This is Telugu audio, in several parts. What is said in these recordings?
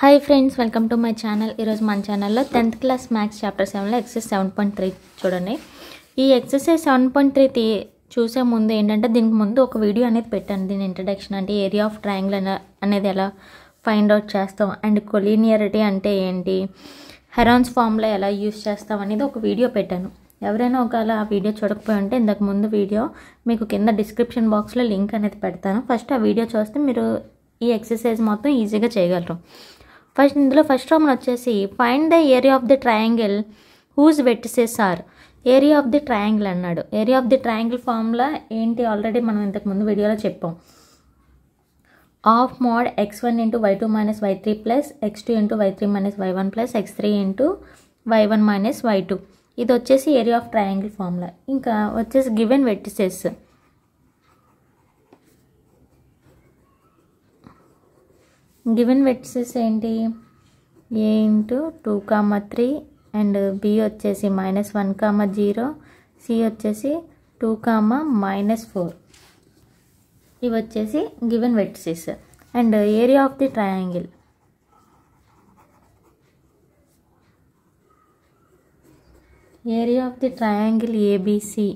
Hi friends, welcome to my channel. ఈరోజు మన ఛానల్లో 10th క్లాస్ మ్యాథ్స్ చాప్టర్ 7లో ఎక్సర్సైజ్ 7.3 చూడండి. ఈ ఎక్సర్సైజ్ 7.3 చూసే ముందు ఏంటంటే దీనికి ముందు ఒక వీడియో అనేది పెట్టాను. దీని ఇంట్రడక్షన్ అంటే ఏరియా ఆఫ్ ట్రయాంగిల్ అనేది ఎలా ఫైండ్ అవుట్ చేస్తాం అండ్ కొలీనియరిటీ అంటే ఏంటి, హెరాన్స్ ఫార్ములా ఎలా యూస్ చేస్తాం అనేది ఒక వీడియో పెట్టాను. ఎవరైనా ఒకవేళ ఆ వీడియో చూడకపోయి ఉంటే ఇంతకు ముందు వీడియో మీకు కింద డిస్క్రిప్షన్ బాక్స్లో లింక్ అనేది పెడతాను. ఫస్ట్ ఆ వీడియో చూస్తే మీరు ఈ ఎక్సర్సైజ్ మొత్తం ఈజీగా చేయగలరు. ఇందులో ఫస్ట్ రామన్ వచ్చేసి find the area of the triangle whose vertices are. Area of the triangle అన్నాడు. Area of the triangle formula ఏంటి ఆల్రెడీ మనం ఇంతకుముందు వీడియోలో చెప్పాం. Half mod x1 into y2 minus y3 plus x2 into y3 minus y1 plus x3 into y1 minus y2. ఇది వచ్చేసి ఏరియా ఆఫ్ ట్రయాంగిల్ ఫార్ములా. ఇంకా వచ్చేసి గివెన్ వెర్టిసెస్. గివెన్ వెర్టిసెస్ ఏంటి, a ఇంటూ 2, 3 అండ్ b వచ్చేసి -1, 0, c వచ్చేసి 2, -4. ఇవి వచ్చేసి given vertices. And area of the triangle, area of the triangle ABC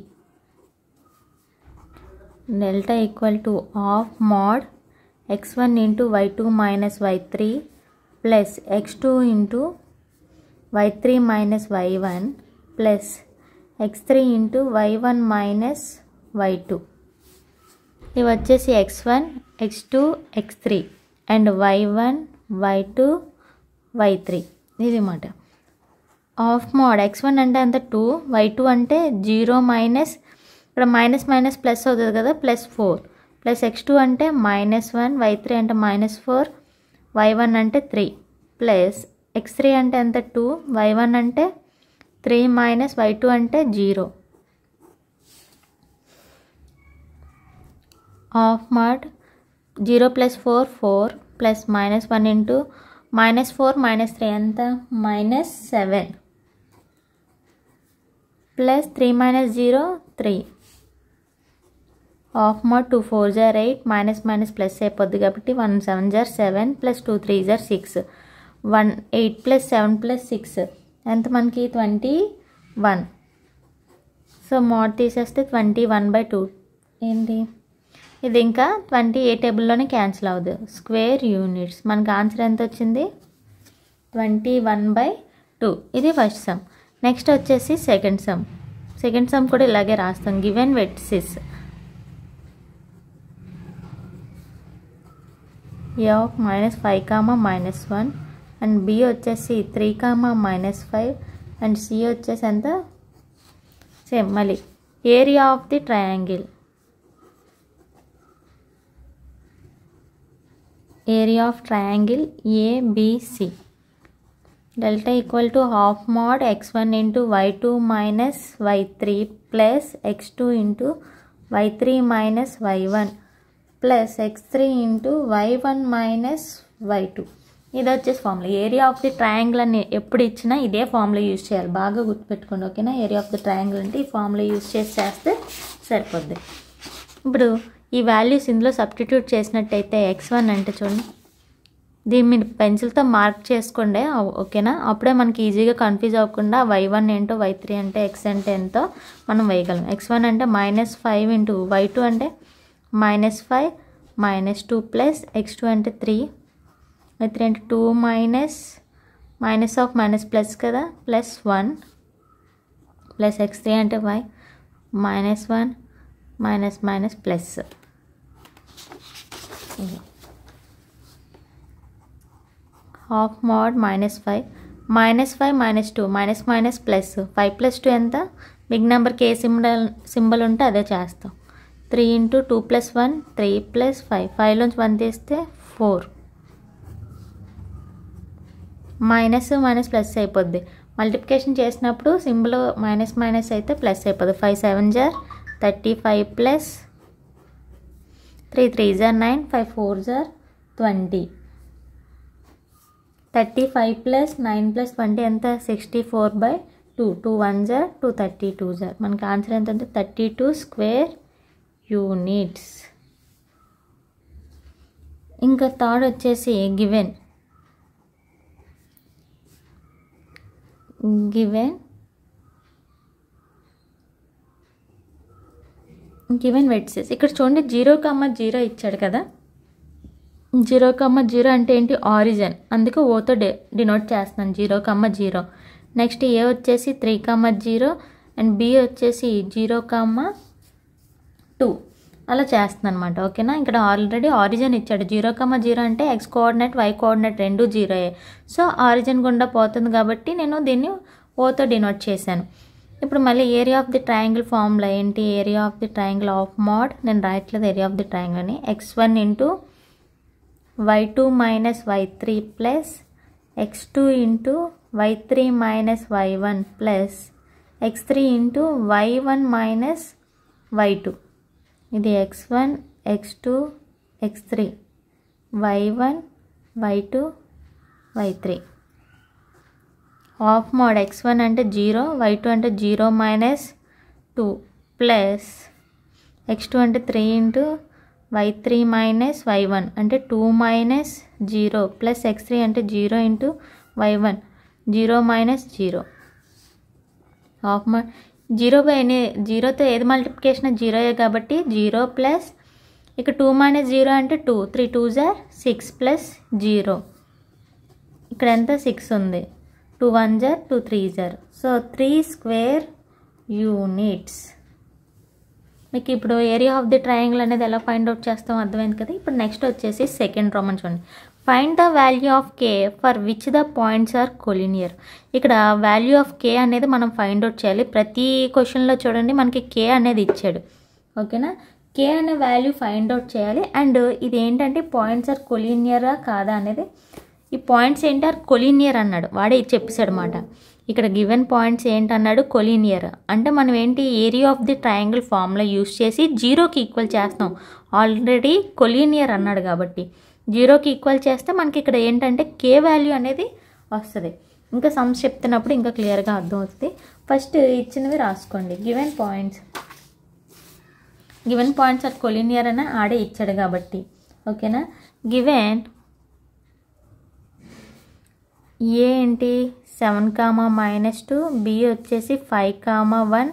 delta equal to half mod x1 into y2 minus y3 plus x2 into y3 minus y1 plus x3 into y1 minus y2. ఇవి వచ్చేసి x1, x2, x3 and y1, y2, y3. ఇది మాట ఆఫ్ మోడ్ x1 అంటే అంత 2, y2 అంటే 0 మైనస్ ఇక్కడ మైనస్ మైనస్ ప్లస్ అవుతుంది కదా, +4 ప్లస్ x2 అంటే -1, y3 అంటే -4, y1 అంటే 3 ప్లస్ x3 అంటే ఎంత 2, y1 అంటే 3 మైనస్ y2 అంటే 0. Of mode 0 plus 4 4 plus -1 into -4 -3 ఎంత -7 plus 3 minus 0 3. Of mode 2 4 = 8 minus plus అయిపోద్ది కాబట్టి 1 7 = 7 ప్లస్ 2 3 = 6. 8 ప్లస్ 7 ప్లస్ 6 ఎంత మనకి 21. సో మోడ్ తీసేస్తే 21/2 ఏంటి ఇది, ఇంకా 20 ఏ టేబుల్లోనే క్యాన్సిల్ అవ్వదు. స్క్వేర్ యూనిట్స్ మనకి ఆన్సర్ ఎంత వచ్చింది 21/2. ఇది ఫస్ట్ సమ్. నెక్స్ట్ వచ్చేసి సెకండ్ సమ్ కూడా ఇలాగే రాస్తాం. Given vertices a of -5, -1 and b వచ్చేసి 3, -5 అండ్ c వచ్చేసి ఎంత సేమ్. మళ్ళీ area of the triangle, area of triangle ABC delta equal to half mod x1 into y2 minus y3 plus x2 into y3 minus y1 plus x3 into y1 minus y2. ఇది వచ్చేసి formula. Area of the triangle అని ఎప్పుడు ఇచ్చినా ఇదే ఫార్ములా యూజ్ చేయాలి. బాగా గుర్తుపెట్టుకోండి, ఓకేనా. ఏరియా ఆఫ్ ది ట్రయాంగిల్ అంటే ఈ ఫార్ములా యూజ్ చేస్తే సరిపోద్ది. ఇప్పుడు ఈ వాల్యూస్ ఇందులో సబ్స్టిట్యూట్ చేసినట్టయితే x1 అంటే చూడండి, దీన్ని మీరు పెన్సిల్తో మార్క్ చేసుకోండి, ఓకేనా. అప్పుడే మనకి ఈజీగా కన్ఫ్యూజ్ అవ్వకుండా y1 ఏంటో y3 అంటే x అంటే ఎంతో మనం వేయగలం. x1 అంటే -5 ఇంటూ y2 అంటే -5 -2 ప్లస్ x2 అంటే 3, y3 అంటే 2 మైనస్ ఆఫ్ మైనస్ ప్లస్ కదా +1 ప్లస్ x3 అంటే y -1 minus plus. Half mode -5 -2 minus plus 5 + 2 ఎంత, బిగ్ నెంబర్కి ఏ సింబల్ ఉంటే అదే చేస్తాం. 3 ఇంటూ 2 + 1 3 + 5 5లోంచి 1 తీస్తే 4 మైనస్ ప్లస్ అయిపోద్ది. మల్టిప్లికేషన్ చేసినప్పుడు సింబల్ మైనస్ అయితే ప్లస్ అయిపోద్ది. 5 7 = 35 ప్లస్ 3 3 = 9 5 4 = 20. 35 ప్లస్ 9 + 20 ఎంత 64/2. 2 1 = 2 32 మనకి ఆన్సర్ ఎంత అంటే 32 స్క్వేర్ యూనిట్స్. ఇంకా థర్డ్ వచ్చేసి గివెన్ గివెన్ వెట్సెస్. ఇక్కడ చూడండి 0,0 ఇచ్చాడు కదా. 0,0 అంటే ఏంటి? ఆరిజిన్, అందుకే ఓతో డినోట్ చేస్తున్నాను 0,0. నెక్స్ట్ ఏ వచ్చేసి 3,0 అండ్ బి వచ్చేసి 0,2 అలా చేస్తున్నాను అనమాట. ఓకేనా. ఇక్కడ ఆల్రెడీ ఆరిజిన్ ఇచ్చాడు. 0,0 అంటే ఎక్స్ కోఆర్డినేట్ వై కోఆర్డినేట్ రెండు 0. సో ఆరిజిన్ గుండా పోతుంది కాబట్టి నేను దీన్ని ఓతో డినోట్ చేశాను. ఇప్పుడు మళ్ళీ area of the triangle formula ఏంటి? Area of the triangle half mod, నేను రాయట్లేదు ఏరియా ఆఫ్ ది ట్రయాంగిల్ అని, x1 into y2 minus y3 plus x2 into y3 minus y1 plus x3 into y1 minus y2. ఇది x1 x2 x3 y1 y2 y3. Half mod x1 అంటే 0, y2 అంటే 0 మైనస్ 2 ప్లస్ x2 అంటే 3 ఇంటూ y3 మైనస్ y1 అంటే 2 మైనస్ 0 ప్లస్ x3 అంటే 0 into y1 0 minus 0. Half mod 0/0తో ఏది మల్టిప్లికేషన్ 0 కాబట్టి 0 ప్లస్ ఇక 2 మైనస్ 0 అంటే 2, 3 2s are 6 ప్లస్ 0. ఇక్కడ ఎంత 6 ఉంది, 2 1s are 2 3s are, so 3 square units. మీకు ఇప్పుడు ఏరియా ఆఫ్ ది ట్రయాంగిల్ అనేది ఎలా ఫైండ్ అవుట్ చేస్తాం అర్థమైంది కదా. ఇప్పుడు నెక్స్ట్ వచ్చేసి సెకండ్ ప్రాబ్లం చూడండి. Find the value of K for which the points are collinear. ఇక్కడ వాల్యూ ఆఫ్ కే అనేది మనం ఫైండ్ అవుట్ చేయాలి. ప్రతి క్వశ్చన్లో చూడండి మనకి కే అనేది ఇచ్చాడు. ఓకేనా. కే అనే వాల్యూ ఫైండ్ అవుట్ చేయాలి. అండ్ ఇది ఏంటంటే పాయింట్స్ ఆర్ కొలినియరా కాదా అనేది, ఈ పాయింట్స్ ఏంటి ఆర్ కొలినియర్ అన్నాడు, వాడే చెప్పేశాడు అన్నమాట. ఇక్కడ గివెన్ పాయింట్స్ ఏంటన్నాడు, కొలినియర్ అంటే మనం ఏంటి area of the triangle formula use చేసి 0కి ఈక్వల్ చేస్తాం. ఆల్రెడీ కొలినియర్ అన్నాడు కాబట్టి 0కి ఈక్వల్ చేస్తే మనకి ఇక్కడ ఏంటంటే కే వాల్యూ అనేది వస్తుంది. ఇంకా సమ్స్ చెప్తున్నప్పుడు ఇంకా క్లియర్గా అర్థమవుతుంది. ఫస్ట్ ఇచ్చినవి రాసుకోండి. గివెన్ పాయింట్స్ ఆర్ కొలినియర్ అని ఆడే ఇచ్చాడు కాబట్టి. ఓకేనా. గివెన్ ఏ ఏంటి 7,-2, బి వచ్చేసి 5,1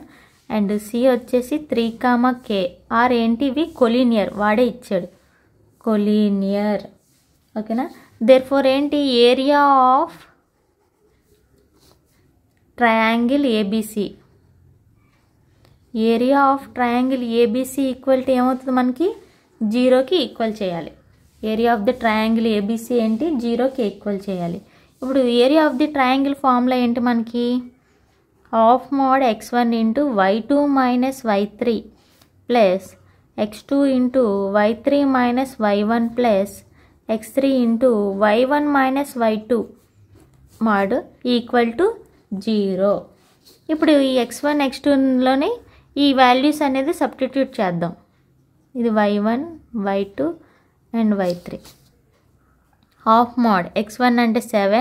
అండ్ సి వచ్చేసి 3,k. ఆర్ ఏంటి ఇవి కొలినియర్, వాడే ఇచ్చాడు కొలినియర్. ఓకేనా. దేర్ఫోర్ ఏంటి area of triangle ABC, area of triangle ABC equal to ఏమవుతుంది మనకి 0కి ఈక్వల్ చేయాలి. Area of the triangle ABC ఏంటి 0కి ఈక్వల్ చేయాలి. ఇప్పుడు area of the triangle formula ఏంటి మనకి, half mod x1 into y2 minus y3 plus x2 into y3 minus y1 plus x3 into y1 minus y2 mod equal to 0. ఇప్పుడు ఈ x1 x2లోని ఈ వాల్యూస్ అనేది సబ్స్టిట్యూట్ చేద్దాం. ఇది y1 y2 and y3. Half mod x1 అంటే 7,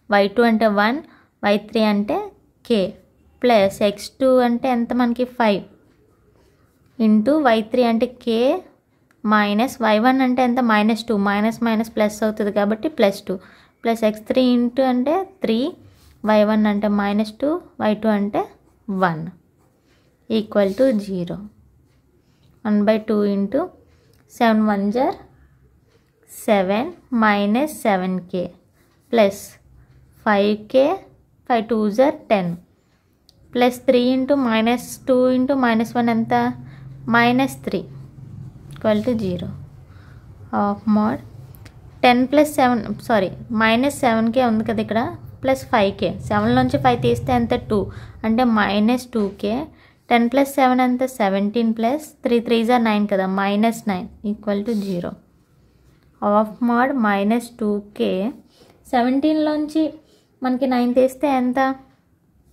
y2 అంటే 1, y3 అంటే k ప్లస్ x2 అంటే ఎంత మనకి 5 ఇంటూ y3 అంటే k మైనస్ y1 అంటే ఎంత -2, మైనస్ మైనస్ ప్లస్ అవుతుంది కాబట్టి +2 ప్లస్ x3 ఇంటూ అంటే 3, y1 అంటే -2, y2 అంటే 1 equal to 0. 1/2 into 7 1s are 7 minus 7k plus 5k 5 2s are 10 plus 3 into -2 into -1 ఎంత -3 equal to 0. Half mode 10 plus 7 sorry -7k ఉంది కదా ఇక్కడ, ప్లస్ 5k, 7లోంచి 5 తీస్తే ఎంత 2 అంటే -2k. 10 ప్లస్ 7 ఎంత 17 ప్లస్ 3 3s are 9 కదా, -9 equal to 0. Half mode -2k 17లోంచి మనకి 9 తీస్తే ఎంత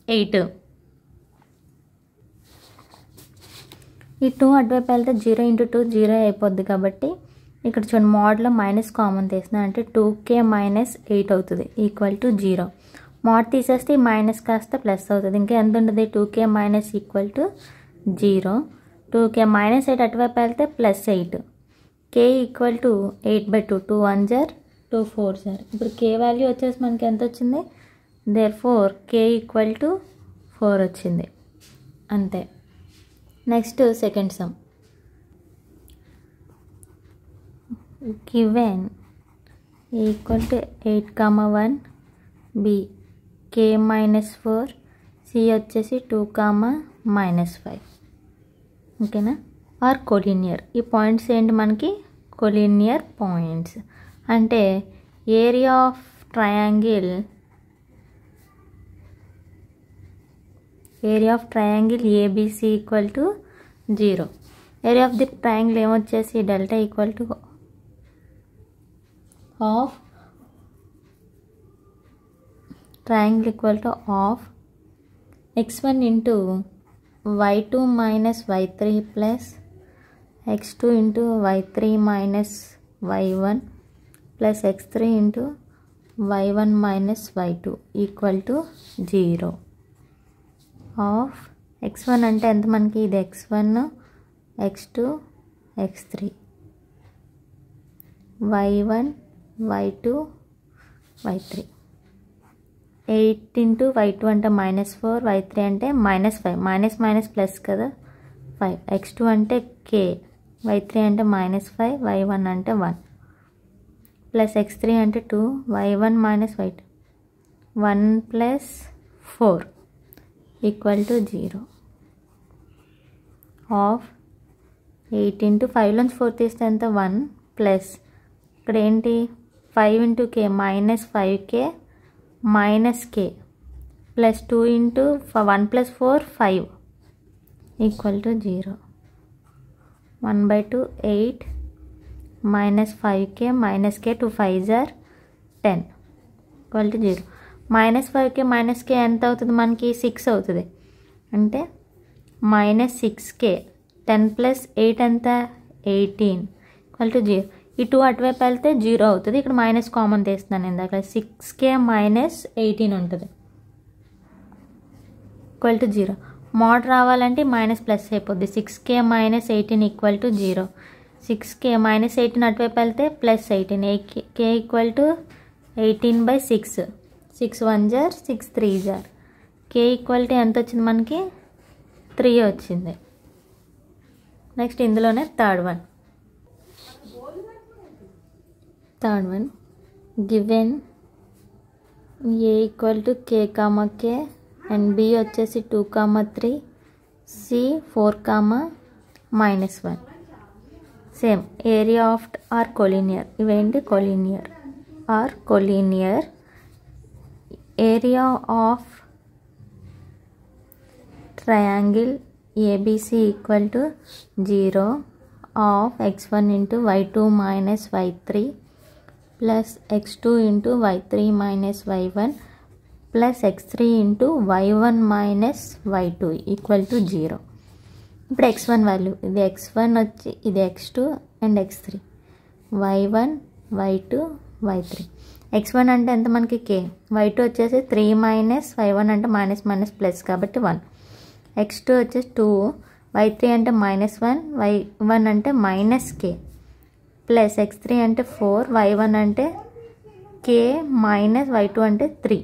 8. ఈ 2 అటువైపు వెళ్తే 0 ఇంటూ 2 0 అయిపోద్ది కాబట్టి ఇక్కడ చూడండి మోడ్లో మైనస్ కామన్ తీస్తున్నాను అంటే 2k మైనస్ 8 అవుతుంది ఈక్వల్ టు 0. మోడ్ తీసేస్తే మైనస్ కాస్త ప్లస్ అవుతుంది, ఇంకా ఎంత ఉంటుంది 2k minus equal to 0. 2k minus 8 అటువైపు వెళ్తే +8, k equal to 8/2, 2 1s are 2 4s are. ఇప్పుడు k వాల్యూ వచ్చేసి మనకి ఎంత వచ్చింది therefore k ఈక్వల్ టు 4 వచ్చింది అంతే. Next second some. given a equal to 8, 1 b k minus 4 c వచ్చేసి 2, -5 ఓకేనా. Are collinear. ఈ పాయింట్స్ ఏంటి మనకి కొలీనియర్ పాయింట్స్. అంటే area of triangle ABC equal to 0. Area of the triangle ఏమొచ్చేసి delta equal to half triangle equal to of x1 into y2 minus y3 plus x2 into y3 minus y1 plus x3 into y1 minus y2 equal to 0 of x1 అంటే ఎంత మనకి ఇది x1 x2 x3 y1 y2 y3. 8 into y2 అంటే -4 y3 అంటే -5 మైనస్ ప్లస్ కదా 5 x2 అంటే k y3 అంటే -5 y1 అంటే 1 ప్లస్ x3 అంటే 2 y1 minus y2 1 plus 4 equal to 0 of 8 into 5 నుంచి 4 తీస్తే ఎంత 1 ప్లస్ ఇక్కడ ఏంటి 5 into k -5k minus k plus 2 into 1 plus 4 5 equal to 0. 1/2 8 minus 5k minus k 2 5s are 10 equal to 0. minus 5k minus k ఎంత అవుతుంది మనకి 6 అవుతుంది. అంటే -6k 10 plus 8 ఎంత 18 equal to 0. ఈ 2 అటువైపు వెళ్తే 0 అవుతుంది. ఇక్కడ మైనస్ కామన్ తీస్తున్నాను ఇందాక 6k minus 18 ఉంటుంది ఈక్వల్ టు 0. మోడ్ రావాలంటే మైనస్ ప్లస్ అయిపోద్ది 6k minus 18 equal to 0. 6k minus 18 అటువైపు వెళ్తే plus 18 k equal to 18/6 6 1s are 6 3s are k equal to ఎంత వచ్చింది మనకి 3 వచ్చింది. నెక్స్ట్ ఇందులోనే third one given a equal to k, k and b వచ్చేసి 2, 3 c 4, -1. Same area of are collinear. ఇవేంటి collinear are collinear. Area of triangle ABC equal to 0 half x1 into y2 minus y3 plus x2 into y3 minus y1 plus x3 into y1 minus y2 equal to 0. ఇప్పుడు x1 వాల్యూ ఇది x1 వచ్చి ఇది x2 and x3 y1 y2 y3. x1 అంటే ఎంత మనకి k, y2 వచ్చేసి 3 minus y1 అంటే మైనస్ ప్లస్ కాబట్టి 1, x2 వచ్చేసి 2, y3 అంటే -1 y1 అంటే -k ప్లస్ x3 అంటే 4 y1 అంటే k మైనస్ y2 అంటే 3.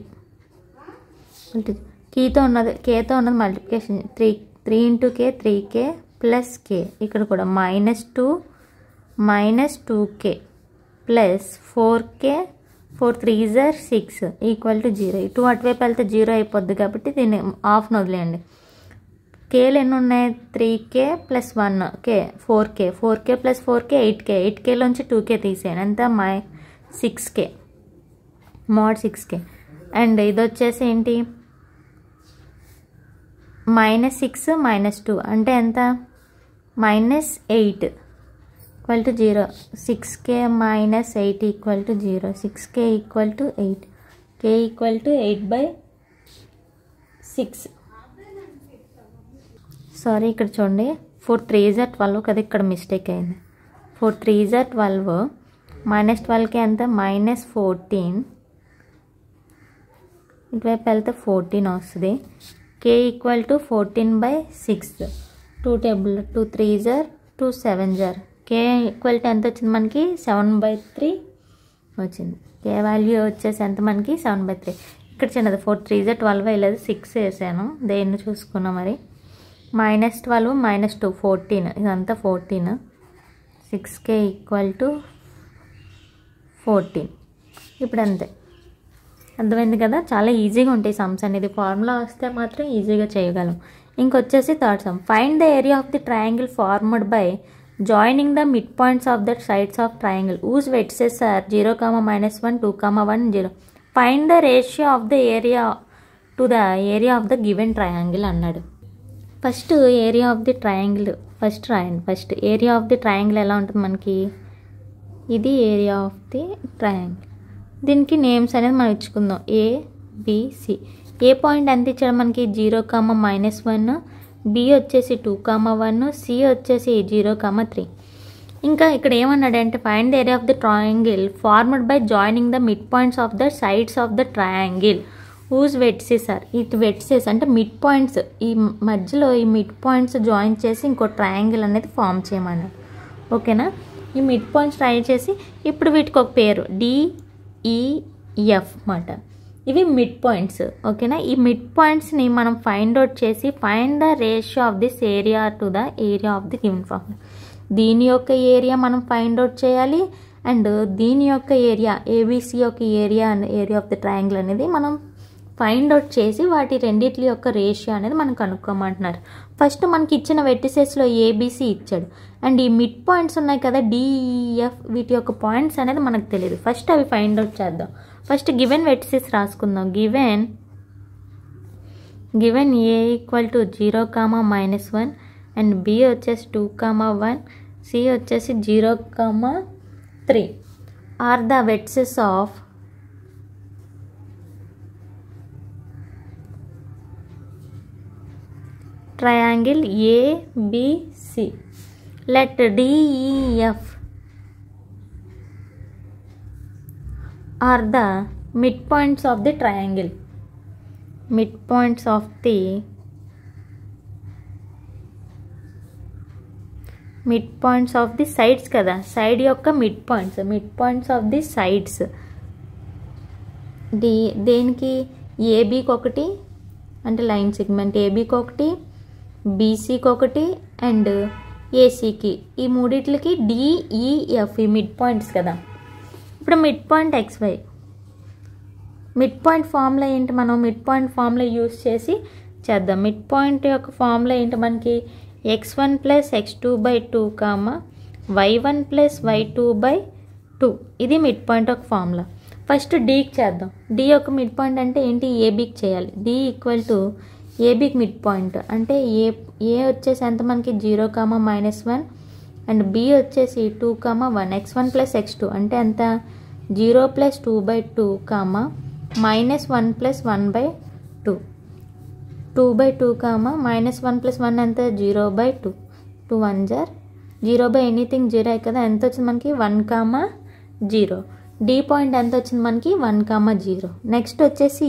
కేతో ఉన్నది multiplication 3 into k 3k plus k. ఇక్కడ కూడా -2 -2k plus 4k 4 3s are 6 equal to 0. 2 అటువైపు వెళ్తే 0 అయిపోద్ది కాబట్టి దీన్ని ఆఫ్ వదిలేయండి. కేలు ఎన్ని ఉన్నాయి 3k plus 1k 4k plus 4k 8kలోంచి 2k తీసేయండి ఎంత 6k మోడ్ 6k. అండ్ ఇది వచ్చేసి ఏంటి -6 -2 అంటే ఎంత -8 equal to 0. 6k - 8 equal to 0. 6k equal to 8 k equal to 8/6. Sorry ఇక్కడ చూడండి 4 3s are 12 కదా, ఇక్కడ మిస్టేక్ అయింది. 4 3s are 12 -12కి ఎంత -14 ఇటువైపు వెళ్తే 14 వస్తుంది. k equal to 14/6. 2 table 2 3s are 2 7s are k equal to ఎంత వచ్చింది మనకి 7/3 వచ్చింది. k వాల్యూ వచ్చేసి ఎంత మనకి 7/3. ఇక్కడ చిన్నది 4 3 is 12 లేదు 6 వేసాను, దేన్ని చూసుకున్నా మరి. -12 -2 14, ఇదంతా 14, 6k = 14. ఇప్పుడు అంతే, అర్థమైంది కదా. చాలా ఈజీగా ఉంటాయి సమ్స్ అనేది, ఫార్ములా వస్తే మాత్రం ఈజీగా చేయగలం. ఇంకొచ్చేసి third sum, find the area of the triangle formed by joining the mid points of the sides of triangle whose vertices are 0, -1, 2, 1, 0. Find the ratio of the area to the area of the given triangle అన్నాడు. First area of the triangle first రాయండి. First area of the triangle ఎలా ఉంటుంది మనకి, ఇది ఏరియా ఆఫ్ ది ట్రయాంగిల్. దీనికి నేమ్స్ అనేది మనం ఇచ్చుకుందాం, ABC. ఏ పాయింట్ ఎంత ఇచ్చాడు మనకి, 0, -1, B వచ్చేసి 2, 1, C వచ్చేసి 0, 3. ఇంకా ఇక్కడ ఏమన్నాడంటే find the area of the triangle formed by joining the mid points of the sides of the triangle whose vertices are. ఇటు వెట్సెస్ అంటే మిడ్ పాయింట్స్, ఈ మధ్యలో ఈ మిడ్ పాయింట్స్ జాయిన్ చేసి ఇంకో ట్రయాంగిల్ అనేది ఫామ్ చేయమన్నాడు. ఓకేనా, ఈ మిడ్ పాయింట్స్ ట్రై చేసి ఇప్పుడు వీటికి ఒక పేరు DEF అన్నమాట. ఇవి మిడ్ పాయింట్స్. ఓకేనా, ఈ మిడ్ పాయింట్స్ని మనం ఫైండ్ అవుట్ చేసి find the ratio of this area to the area of the given formula. దీని యొక్క ఏరియా మనం ఫైండ్ అవుట్ చేయాలి, అండ్ దీని యొక్క ఏరియా ABC యొక్క ఏరియా ఆఫ్ ది ట్రయాంగిల్ అనేది మనం ఫైండ్ అవుట్ చేసి వాటి రెండిట్ల యొక్క రేషియో అనేది మనం కనుక్కోమంటున్నారు. ఫస్ట్ మనకి ఇచ్చిన వెర్టిసెస్లో ABC ఇచ్చాడు, అండ్ ఈ మిడ్ పాయింట్స్ ఉన్నాయి కదా DEF, వీటి యొక్క పాయింట్స్ అనేది మనకు తెలియదు. ఫస్ట్ అవి ఫైండ్ అవుట్ చేద్దాం. ఫస్ట్ గివెన్ వెర్టిసెస్ రాసుకుందాం. గివెన్ A = 0, -1, అండ్ B వచ్చేసి 2, 1, C వచ్చేసి 0, 3 are the vertices of triangle ABC. Let DEF are the midpoints of the triangle. Midpoints of the sides kada, side yokka midpoints of the sides. దేనికి ABకి ఒకటి అంటే లైన్ సెగ్మెంట్ ABకి ఒకటి, BCకి ఒకటి, అండ్ ACకి, ఈ మూడిట్లకి DEF ఈ మిడ్ పాయింట్స్ కదా. ఇప్పుడు mid point XY, mid point formula ఏంటి, మనం మిడ్ పాయింట్ ఫార్ములా యూస్ చేసి చేద్దాం. మిడ్ పాయింట్ యొక్క ఫార్ములా ఏంటి మనకి, x1 + x2/2, y1 + y2/2. ఇది మిడ్ పాయింట్ యొక్క ఫార్ములా. ఫస్ట్ Dకి చేద్దాం. D యొక్క మిడ్ పాయింట్ అంటే ఏంటి, ABకి చేయాలి. D = ABకి మిడ్ పాయింట్ అంటే ఏ వచ్చేసి ఎంత మనకి 0, -1, అండ్ B వచ్చేసి 2, 1. x1 + x2 అంటే ఎంత 0 + 2/2, -1 + 1/2. 2/2, -1 + 1 ఎంత 0/2. 2 1 0/ఎనీథింగ్ 0 కదా, ఎంత వచ్చింది మనకి 1, 0. D పాయింట్ ఎంత వచ్చింది మనకి 1, 0. నెక్స్ట్ వచ్చేసి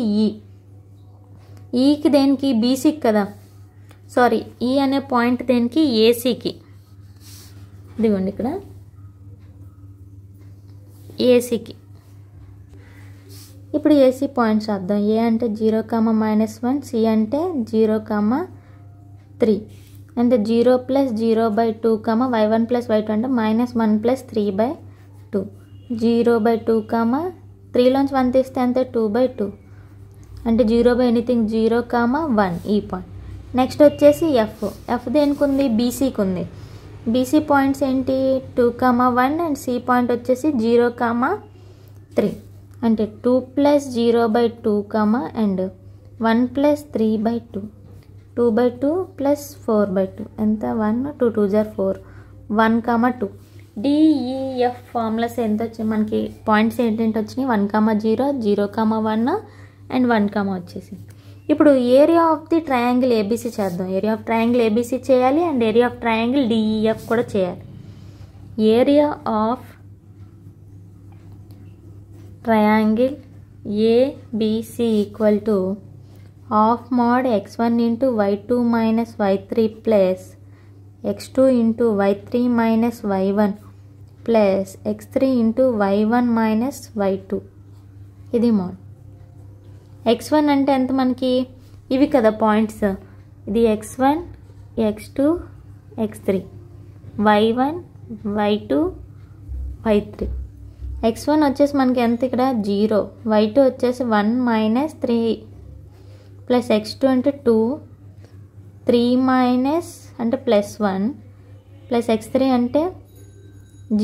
ఈకి దేనికి BCకి కదా, సారీ ఈ అనే పాయింట్ దేనికి ACకి. ఇదిగోండి ఇక్కడ ACకి. ఇప్పుడు AC పాయింట్స్ రాద్దాం. A అంటే 0, -1, C అంటే 0, 3, అండ్ 0 + 0/2, y1 + y2 అంటే -1 + 3/2. 0/2, 3లోంచి 1 తీస్తే అంతే 2/2 అంటే 0/ఎనీథింగ్ 0, 1 ఈ పాయింట్. నెక్స్ట్ వచ్చేసి F దేనికి ఉంది, BCకి ఉంది. BC పాయింట్స్ ఏంటి 2, 1, అండ్ C పాయింట్ వచ్చేసి 0, 3 అంటే 2 + 0/2, అండ్ 1 + 3/2. 2/2 + 4/2 ఎంత 1, 2 2 4, 1, 2. DEF ఫార్ములాస్ ఎంత వచ్చింది మనకి, పాయింట్స్ ఏంటంటే వచ్చినాయి 1, 0, 0, 1 అండ్ 1, వచ్చేసి. ఇప్పుడు area of the triangle ABC చేద్దాం. ఏరియా ఆఫ్ ట్రయాంగిల్ ABC చేయాలి, and area of triangle DEF కూడా చేయాలి. Area of triangle ABC = ½ mod x1 × y2 - y3 plus x2 × y3 - y1 plus x3 × y1 - y2. ఇది మోడ్. x1 అంటే ఎంత మనకి ఇవి కదా పాయింట్స్, ఇది x1 x2 x3 y1 y2 y3. x1 వచ్చేసి మనకి ఎంత ఇక్కడ 0, y2 వచ్చేసి 1 - 3 ప్లస్ x2 అంటే 2, 3 మైనస్ అంటే +1 ప్లస్ x3 అంటే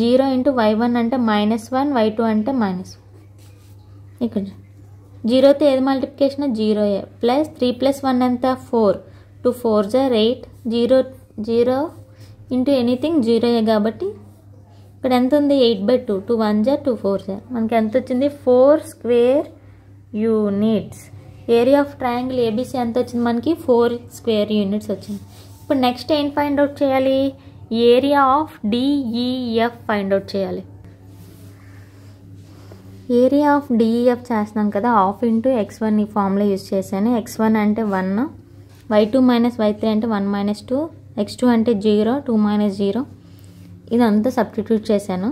0 ఇంటూ y1 అంటే -1 y2 అంటే -1. ఇక్కడ 0తో ఏది మల్టిప్లికేషన్ 0 ప్లస్ 3 + 1 ఎంత 4, 2 4s are 8, 0 ఇంటూ ఎనీథింగ్ 0 కాబట్టి ఇక్కడ ఎంత ఉంది 8/2, 2 1s are 2 4s are మనకి ఎంత వచ్చింది 4 square units. Area of triangle ABC ఎంత వచ్చింది మనకి 4 స్క్వేర్ యూనిట్స్ వచ్చింది. ఇప్పుడు నెక్స్ట్ ఏం ఫైండ్ అవుట్ చేయాలి, area of DEF find out చేయాలి. ఏరియా ఆఫ్ డిఈఎఫ్ చేస్తున్నాం కదా, హాఫ్ ఇంటూ x1 ఈ ఫార్ములా యూజ్ చేశాను. x1 అంటే 1, y2 - y3 అంటే 1 - 2, x2 అంటే 0, 2 - 0 ఇదంతా సబ్స్టిట్యూట్ చేశాను.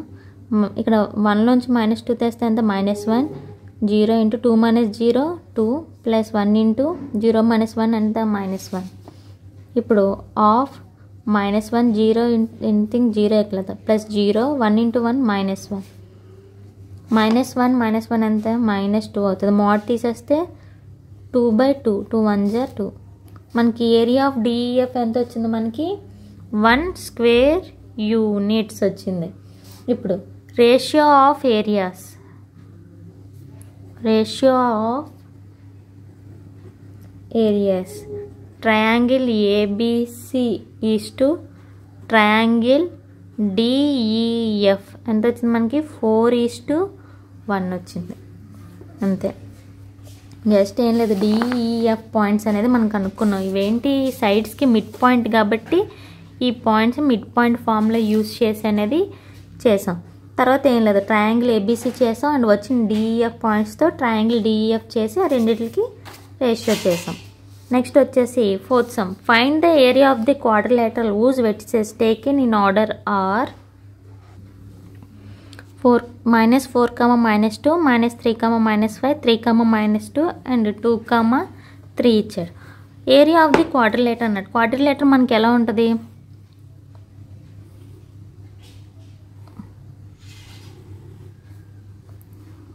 ఇక్కడ 1లోంచి -2 తెస్తే ఎంత -1, 0 ఇంటూ 2 - 0 2 ప్లస్ 1 ఇంటూ 0 - 1 ఎంత -1. ఇప్పుడు ఆఫ్ -1 0 ఎనీథింగ్ 0 ఎట్లా ప్లస్ 0 1 ఇంటూ 1 -1 -1 ఎంత -2 అవుతుంది. మోడ్ తీసేస్తే 2/2, 2 1s are 2. మనకి ఏరియా ఆఫ్ డిఈఎఫ్ ఎంత వచ్చింది మనకి 1 స్క్వేర్ యూనిట్స్ వచ్చింది. ఇప్పుడు ratio of areas, ratio of areas triangle ABC is to triangle DEF ఎంత వచ్చింది మనకి 4:1 వచ్చింది. అంతే, జస్ట్ ఏం లేదు, డిఈఎఫ్ పాయింట్స్ అనేది మనం కనుక్కున్నాం. ఇవేంటి సైడ్స్కి మిడ్ పాయింట్ కాబట్టి ఈ పాయింట్స్ మిడ్ పాయింట్ ఫామ్లో యూజ్ చేసి అనేది చేసాం. తర్వాత ఏం లేదు, ట్రయాంగిల్ ఏబీసీ చేసాం అండ్ వచ్చిన డిఈఎఫ్ పాయింట్స్తో ట్రయాంగిల్ డిఈఎఫ్ చేసి ఆ రెండింటికి రేషియో చేసాం. నెక్స్ట్ వచ్చేసి fourth sum, find the area of the quadrilateral whose vertices taken in order are 4 -4, -2 -3, -5 3, -2 and 2, 3 ఇచ్చాడు. ఏరియా ఆఫ్ ది క్వాడ్రిలేటర్ అన్నట్టు. క్వాడ్రిలేటర్ మనకి ఎలా ఉంటుంది,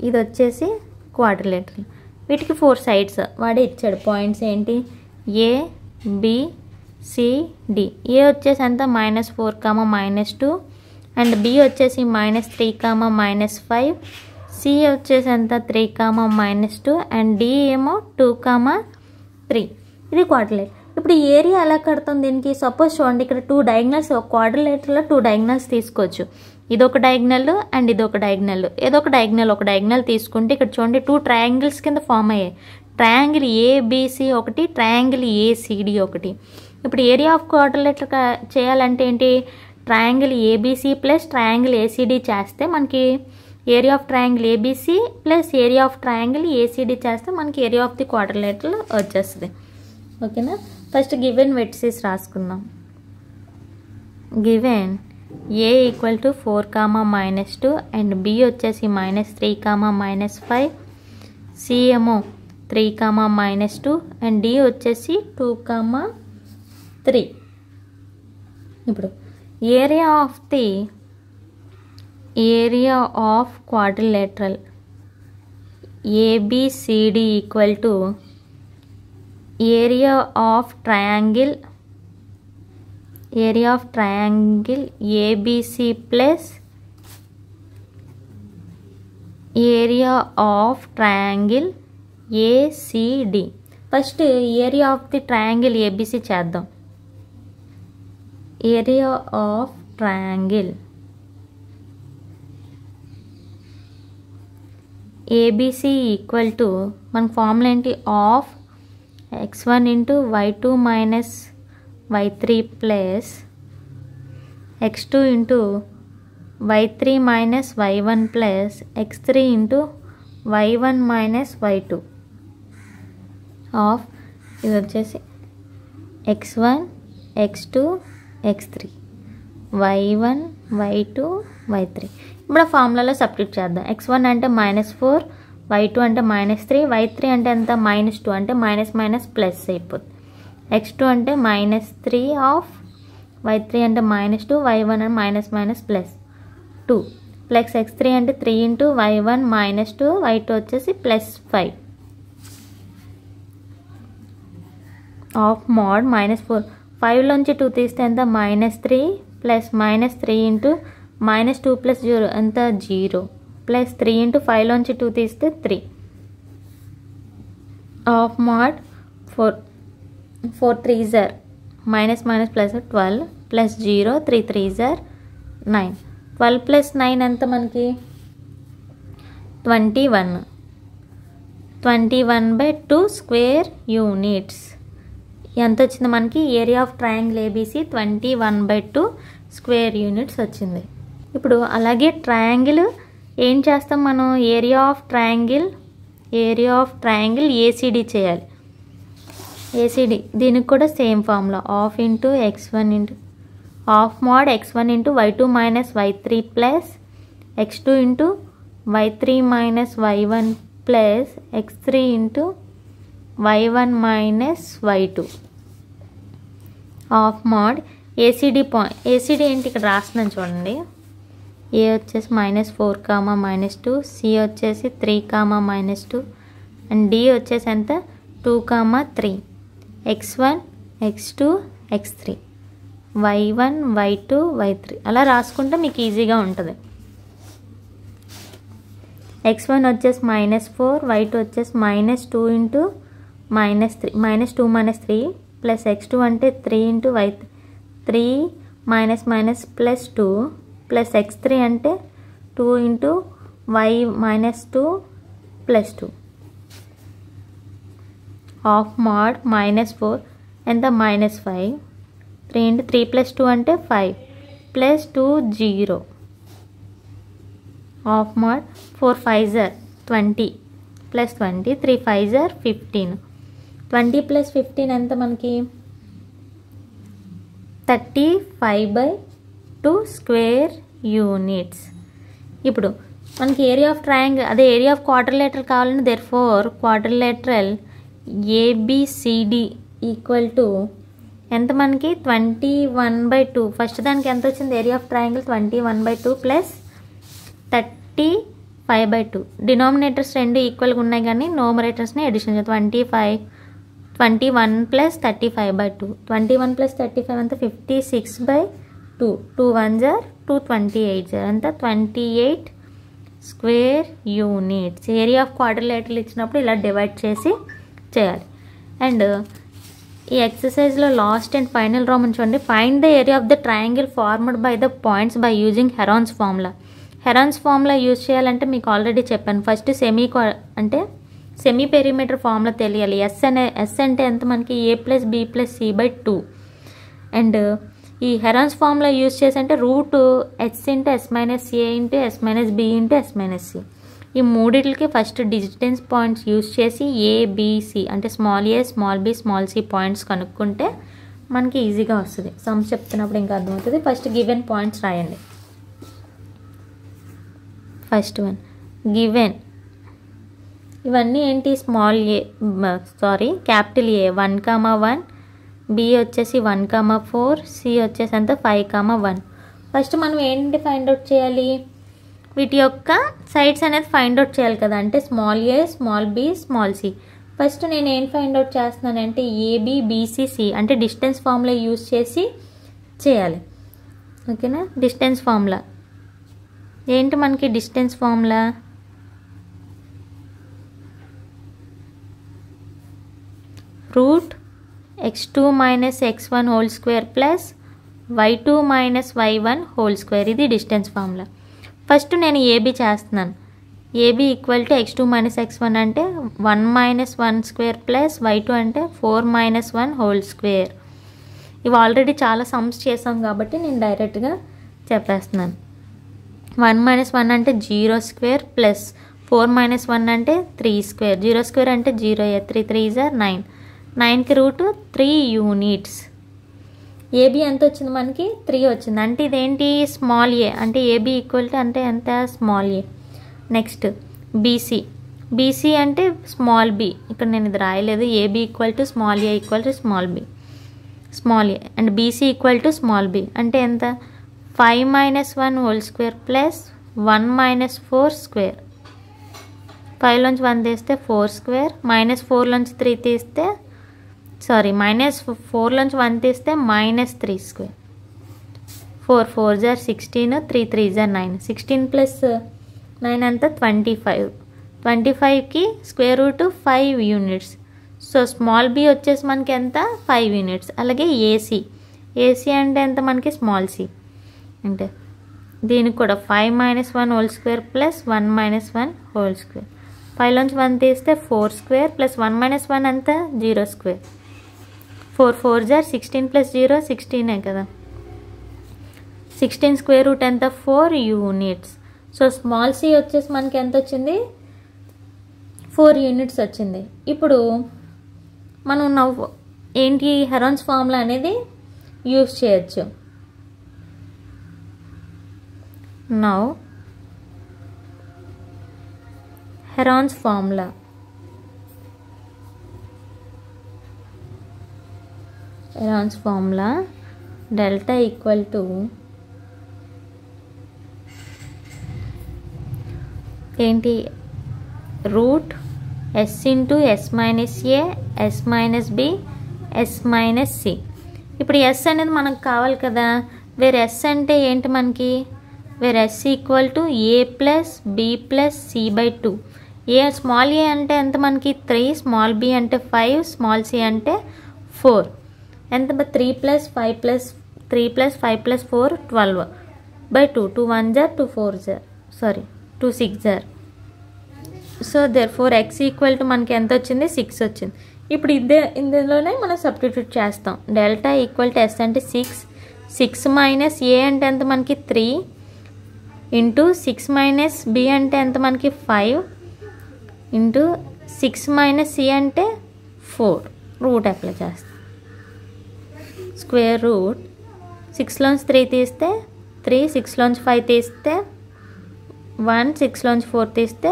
ఇది వచ్చేసి క్వాడ్రిలేటర్, వీటికి 4 సైడ్స్ వాడే ఇచ్చాడు. పాయింట్స్ ఏంటి ఏ బి సి డి. ఏ వచ్చేసి ఎంత -4, -2 అండ్ బి వచ్చేసి -3, -5, సి వచ్చేసి ఎంత 3, -2 అండ్ డి ఏమో 2, 3. ఇది క్వాడ్రిలేటర్. ఇప్పుడు ఏరియా ఎలా కడుతుంది దీనికి, సపోజ్ చూడండి ఇక్కడ 2 డయాగ్నల్స్, ఒక క్వాడ్రిలేటర్లో 2 డయాగ్నల్స్ తీసుకోవచ్చు. ఇదొక డయాగ్నల్ అండ్ ఇదొక డయాగ్నల్. ఏదో ఒక డయాగ్నల్ తీసుకుంటే ఇక్కడ చూడండి 2 ట్రయాంగిల్స్ కింద ఫామ్ అయ్యాయి. ట్రయాంగిల్ ఏబిసి ఒకటి, ట్రయాంగిల్ ఏసిడి ఒకటి. ఇప్పుడు ఏరియా ఆఫ్ క్వాడ్రిలేటర్ చేయాలంటే ఏంటి, triangle ABC plus triangle ACD చేస్తే మనకి area of triangle ABC plus area of triangle ACD చేస్తే మనకి ఏరియా ఆఫ్ ది క్వాడ్రిలేటర్ వచ్చేస్తుంది. ఓకేనా, ఫస్ట్ గివెన్ వెర్టిసెస్ రాసుకుందాం. Given A equal to 4, -2 and B వచ్చేసి -3, -5, సి ఏమో 3, -2 అండ్ డి వచ్చేసి 2, 3. ఇప్పుడు area of quadrilateral ABCD equal to area of triangle ABC plus area of triangle ACD. First area of the triangle ABC చేద్దాం. Area of triangle ABC equal to మన ఫార్ములా ఏంటి, half x1 into y2 minus y3 plus x2 into y3 minus y1 plus x3 into y1 minus y2 ఆఫ్ ఇది వచ్చేసి x1 x2 x3 y1 y2 y3. ఇప్పుడు ఆ ఫార్ములాలో సబ్స్టిట్యూట్ చేద్దాం. x1 అంటే -4, y2 అంటే -3, y3 అంటే ఎంత -2 అంటే మైనస్ మైనస్ ప్లస్ అయిపోతుంది. x2 అంటే -3 ఆఫ్ y3 అంటే -2, y1 అంటే minus minus plus 2 plus x3 అంటే 3 ఇంటూ y1 -2, y2 వచ్చేసి +5 ఆఫ్ మోడ్ -4. 5లోంచి 2 తీస్తే ఎంత -3 ప్లస్ -3 ఇంటూ -2 ప్లస్ 0 ఎంత 0 ప్లస్ 3 ఇంటూ 5లోంచి 2 తీస్తే 3 of mode 4 3s are minus minus plus 12 plus 0 3 3s are 9. 12 plus 9 ఎంత మనకి 21/2 స్క్వేర్ యూనిట్స్. ఎంత వచ్చింది మనకి area of triangle ABC 21/2 square units వచ్చింది. ఇప్పుడు అలాగే ట్రయాంగిల్ ఏం చేస్తాం మనం, ఏరియా ఆఫ్ ట్రయాంగిల్ ఏసీడీ చేయాలి. ఏసీడీ దీనికి కూడా same formula of mod x1 into y2 minus y3 plus x2 into y3 minus y1 plus x3 into y1 minus y2 of mode ACD ACD ఏంటి ఇక్కడ రాస్తున్నాను చూడండి. ఏ వచ్చేసి -4, -2, సి వచ్చేసి 3, -2 అండ్ డి వచ్చేసి ఎంత 2, 3, x1 x2 x3 y1 y2 y3 అలా రాసుకుంటే మీకు ఈజీగా ఉంటుంది. x1 వచ్చేసి -4, y2 వచ్చేసి -2 ఇంటూ -3 -2 ప్లస్ x2 అంటే 3 into y3 3 plus 2 plus x3 అంటే 2 into y -2 plus 2 of mode -4 ఎంత -5 3 ఇంటూ 3 ప్లస్ 2 అంటే 5 plus 2 0 of mode 4 5s are 20 plus 20 3 5s are 15 20 plus 15 ఎంత మనకి 35/2 స్క్వేర్ యూనిట్స్. ఇప్పుడు మనకి ఏరియా ఆఫ్ ట్రయాంగిల్ అదే ఏరియా ఆఫ్ క్వాడ్రిలేటరల్ కావాలంటే therefore quadrilateral ABCD equal to ఎంత మనకి 21/2. ఫస్ట్ దానికి ఎంత వచ్చింది area of triangle 21/2 plus 35/2. Denominators రెండు ఈక్వల్గా ఉన్నాయి కానీ నోమరేటర్స్ని ఎడిషన్ 21 ప్లస్ 35/2 21 ప్లస్ 35 అంతా 56/2 2 1s are 2 28s are అంతా 28 square units. Area of quadrilateral ఇచ్చినప్పుడు ఇలా డివైడ్ చేసి చేయాలి. అండ్ ఈ ఎక్సర్సైజ్లో లాస్ట్ అండ్ ఫైనల్ రోమన్ చూడండి. Find the area of the triangle formed by the points by using Heron's formula. Heron's formula use చేయాలంటే మీకు ఆల్రెడీ చెప్పాను. ఫస్ట్ సెమీ పెరిమీటర్ ఫార్ములా తెలియాలి. ఎస్ అంటే ఎంత మనకి a plus b plus c/2 and ఈ హెరాన్స్ ఫార్ములా యూజ్ చేసి అంటే root h into s minus a into s minus b into s minus c ఈ మూడిటికి ఫస్ట్ డిస్టెన్స్ పాయింట్స్ యూజ్ చేసి ABC అంటే small a small b small c points కనుక్కుంటే మనకి ఈజీగా వస్తుంది. సమ్స్ చెప్తున్నప్పుడు ఇంకా అర్థమవుతుంది. ఫస్ట్ గివెన్ పాయింట్స్ రాయండి. ఫస్ట్ వన్ గివెన్ ఇవన్నీ ఏంటి క్యాపిటల్ ఏ 1,1 బి వచ్చేసి 1,4 సి వచ్చేసి అంత 5,1. ఫస్ట్ మనం ఏంటి ఫైండ్ అవుట్ చేయాలి, వీటి యొక్క సైడ్స్ అనేది ఫైండ్ అవుట్ చేయాలి కదా. అంటే small A small B small C. First నేను ఏం ఫైండ్ అవుట్ చేస్తున్నాను అంటే ఏబి బీసీ సి అంటే డిస్టెన్స్ ఫార్ములా యూజ్ చేసి చేయాలి. ఓకేనా. డిస్టెన్స్ ఫార్ములా ఏంటి మనకి distance formula root x2 minus x1 whole square plus y2 minus y1 whole square. ఇది డిస్టెన్స్ ఫార్ములా. ఫస్ట్ నేను ఏబీ చేస్తున్నాను. AB equal to x2 minus x1 అంటే 1 మైనస్ 1 స్క్వేర్ ప్లస్ y2 అంటే 4 మైనస్ 1 హోల్ స్క్వేర్. ఇవి ఆల్రెడీ చాలా సమ్స్ చేసాం కాబట్టి నేను డైరెక్ట్గా చెప్పేస్తున్నాను. 1 మైనస్ 1 అంటే 0 స్క్వేర్ ప్లస్ 4 మైనస్ 1 అంటే 3 స్క్వేర్. 0 స్క్వేర్ అంటే 0 3 3s are 9. 9కి రూట్ 3 యూనిట్స్. ఏబీ ఎంత వచ్చింది మనకి 3 వచ్చింది. అంటే ఇదేంటి స్మాల్ ఏ అంటే ఏబీ ఈక్వల్ టు అంటే ఎంత small A. Next BC BC అంటే స్మాల్ బి, ఇక్కడ నేను ఇది రాయలేదు. AB equal to small A equal to small B, small A and BC equal to small B అంటే ఎంత? 5 - 1 హోల్ స్క్వేర్ ప్లస్ 1 - 4 స్క్వేర్. 5లోంచి 1 తీస్తే 4 స్క్వేర్, -4లోంచి 3 తీస్తే -4లోంచి 1 తీస్తే -3 స్క్వేర్. 4 4 * 16, 3 3 * 9. 16 + 9 అంతా 25. 25కి square root 5 units. So small B వచ్చేసి మనకి ఎంత? 5 యూనిట్స్. అలాగే ఏసీ అంటే ఎంత మనకి? స్మాల్ సి అంటే దీనికి కూడా 5 - 1 whole square plus 1 - 1 whole square. 5లోంచి 1 తీస్తే 4 స్క్వేర్ ప్లస్ 1 - 1 అంతా 0 స్క్వేర్. 4 4 * 16 + 0 16 కదా. 16 స్క్వేర్ రూట్ ఎంత? 4 యూనిట్స్. సో స్మాల్ సి వచ్చేసి మనకి ఎంత వచ్చింది? 4 యూనిట్స్ వచ్చింది. ఇప్పుడు మనం ఏంటి హెరాన్స్ ఫార్ములా అనేది యూజ్ చేయొచ్చు. Now Heron's formula. Delta equal to ఏంటి? Root s into s minus A, s minus B, s minus C. ఇప్పుడు s అనేది మనకు కావాలి కదా. వేరే s అంటే ఏంటి మనకి? వేరే s equal to A plus B plus C by 2. Small A అంటే ఎంత మనకి? 3, స్మాల్ బి అంటే 5, స్మాల్ సి అంటే 4. ఎంత? 3 + 5 + 3 + 5 + 4 12 by 2. 2 1 * 2 4 2 6 * so therefore X equal to మనకి ఎంత వచ్చింది? 6 వచ్చింది. ఇప్పుడు ఇందులోనే మనం సబ్స్టిట్యూట్ చేస్తాం. డెల్టా ఈక్వల్ టు ఎస్ అంటే 6 మైనస్ ఏ అంటే ఎంత మనకి? 3 ఇంటూ 6 మైనస్ బి అంటే ఎంత మనకి? 5 ఇంటూ 6 మైనస్ సి అంటే 4. రూట్ అప్లై చేస్తాం. స్క్వేర్ రూట్ 6లోంచి 3 తీస్తే 3, 6లోంచి 5 తీస్తే 1, 6లోంచి 4 తీస్తే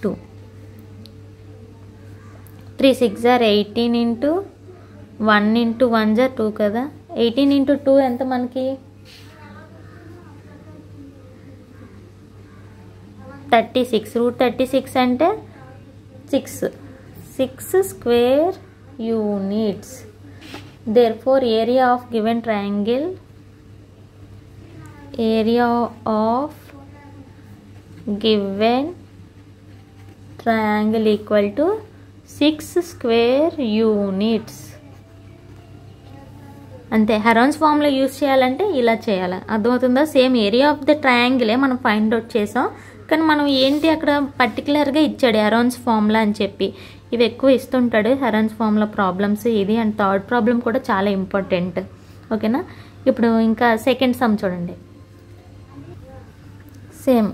2. 3 6 * 18 ఇంటూ 1 ఇంటూ 1 = 2 కదా. 18 ఇంటూ 2 ఎంత మనకి? 36. రూట్ 36 అంటే 6 square units. Therefore area of given triangle equal to 6 square units. అంతే. హెరాన్స్ ఫార్ములా యూజ్ చేయాలంటే ఇలా చేయాలి. అర్థమవుతుందా? సేమ్ ఏరియా ఆఫ్ ద ట్రయాంగిలే మనం ఫైండ్ అవుట్ చేసాం. కానీ మనం ఏంటి అక్కడ పర్టికులర్గా ఇచ్చాడు హెరాన్స్ ఫార్ములా అని చెప్పి. ఇవి ఎక్కువ ఇస్తుంటాడు హెరాన్స్ ఫార్ములా ప్రాబ్లమ్స్. ఇది అండ్ థర్డ్ ప్రాబ్లం కూడా చాలా ఇంపార్టెంట్. ఓకేనా? ఇప్పుడు ఇంకా సెకండ్ సమ్ చూడండి. సేమ్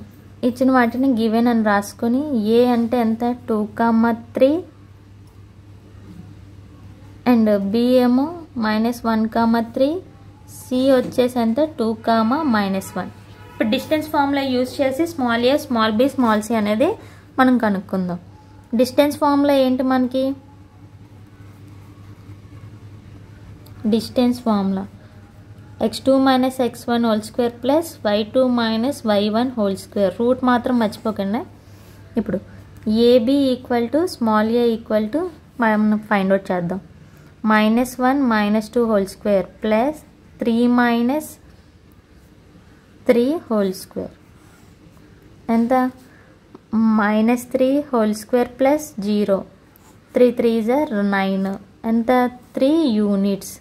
ఇచ్చిన వాటిని గివెన్ అని రాసుకొని ఏ అంటే ఎంత? 2, 3 అండ్ బి ఏమో -1, 3, సి వచ్చేసి ఎంత? 2, -1. ఇప్పుడు డిస్టెన్స్ ఫార్ములా యూజ్ చేసి small A, small B, small C అనేది మనం కనుక్కుందాం. డిస్టెన్స్ ఫార్ములా ఏంటి మనకి? Distance formula x2 - x1 whole square plus y2 - y1 whole square. Root మాత్రం మర్చిపోకండి. ఇప్పుడు AB equal to small A equal to మనం ఫైండ్ అవుట్ చేద్దాం. -1 - 2 whole square plus 3 - 3 whole square ఎంత? -3 హోల్ స్క్వేర్ ప్లస్ 0. 3 3 * 9 ఎంత? 3 యూనిట్స్.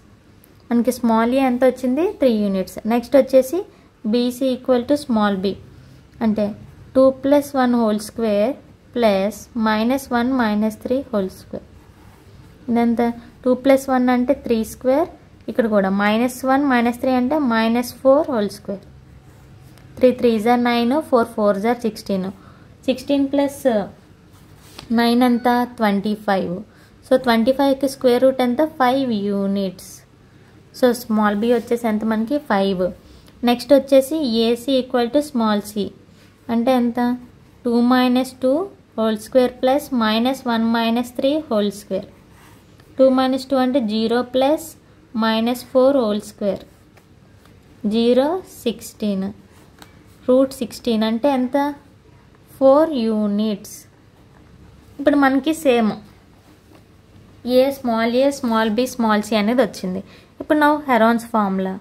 మనకి స్మాల్ ఏ ఎంత వచ్చింది? 3 యూనిట్స్. నెక్స్ట్ వచ్చేసి BC equal to small B అంటే 2 + 1 whole square plus -1 - 3 whole square. ఇదంతా 2 + 1 అంటే 3 స్క్వేర్. ఇక్కడ కూడా -1 - 3 అంటే -4 హోల్ స్క్వేర్. 3 3 * 9, 4 4 * 16. 16 + 9 అంతా 25. సో 25కి స్క్వేర్ రూట్ ఎంత? 5 యూనిట్స్. సో స్మాల్ బి వచ్చేసి ఎంత మనకి? 5. నెక్స్ట్ వచ్చేసి AC equal to small c అంటే ఎంత? 2 - 2 whole square plus minus 1 minus 3 whole square. 2 minus 2 అంటే 0 plus minus 4 whole square. 0 16. Root 16 అంటే ఎంత? 4 యూనిట్స్. ఇప్పుడు మనకి same a small B small C అనేది వచ్చింది. ఇప్పుడు నా హెరాన్స్ ఫార్ములా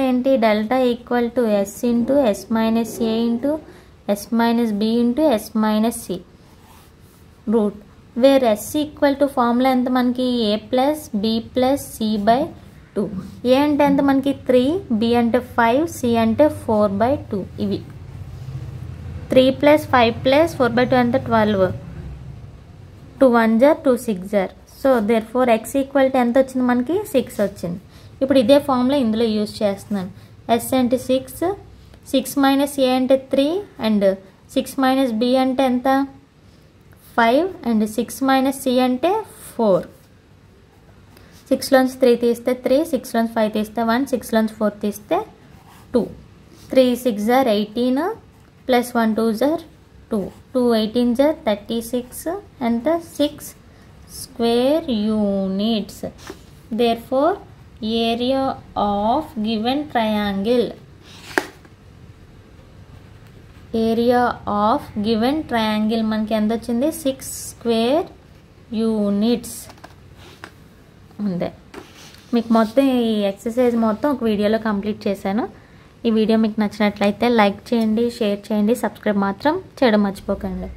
ఏంటి? Delta equal to s into s minus a into s minus b into s minus C root where S equal to formula ఎంత మనకి? A plus B plus C by 2. A అంటే ఎంత మనకి? 3, బి అంటే 5, సి అంటే 4/2. ఇవి 3 ప్లస్ 5 ప్లస్ 4/2 అంటే 12. 2 1 జర్ 2 6 జర్. So therefore X equal to ఎంత వచ్చింది మనకి? 6 వచ్చింది. ఇప్పుడు ఇదే ఫార్ములా ఇందులో యూజ్ చేస్తున్నాను. ఎస్ అంటే 6, 6 మైనస్ ఏ అంటే 3 అండ్ 6 మైనస్ బి అంటే ఎంత? 5 అండ్ 6 మైనస్ సి అంటే 4. 6లోంచి 3 తీస్తే 3, 6లోంచి 5 తీస్తే 1, 6లోంచి 4 తీస్తే 2. 3 6 జర్ 18 ప్లస్ 1 2 జర్ 2. 2 18 జర్ 36 ఎంత? 6 square units. Therefore area of given triangle మనకి ఎంత వచ్చింది? 6 స్క్వేర్ యూనిట్స్ ఉంది. మీకు మొత్తం ఈ ఎక్సర్సైజ్ మొత్తం ఒక వీడియోలో కంప్లీట్ చేశాను. ఈ వీడియో మీకు నచ్చినట్లయితే లైక్ చేయండి, షేర్ చేయండి, సబ్స్క్రైబ్ మాత్రం చేయడం మర్చిపోకండి.